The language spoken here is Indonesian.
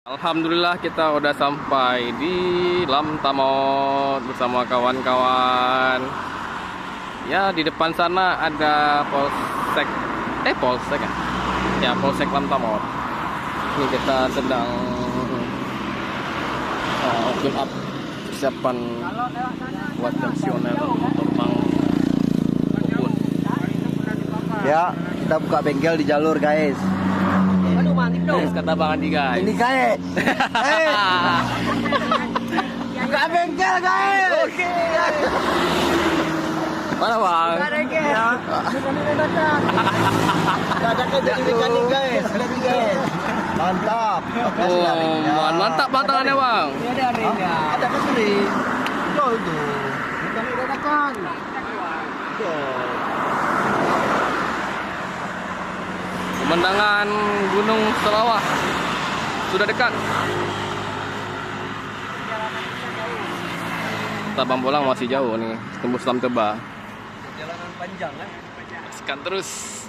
Alhamdulillah kita udah sampai di Lamtamot bersama kawan-kawan. Ya, di depan sana ada Polsek ya? Ya, Polsek Lamtamot. Ini kita sedang tune up persiapan buat pensiuner terbang kebun. Ya, kita buka bengkel di jalur, guys. Guys, kata Bang Andi, guys. Ini guys. Buka bengkel, guys. Oke. Mana Bang? Dadakan jadi mekanik, guys. Lihat, guys. Mantap. Mantap tangannya Bang. Ada kesini. Betul tuh. Mekanik dadakan. Pemandangan Gunung Selawah sudah dekat. Tabang Bolang masih jauh nih, tembus Lam Teba. Perjalanan panjang kan? Saksikan terus.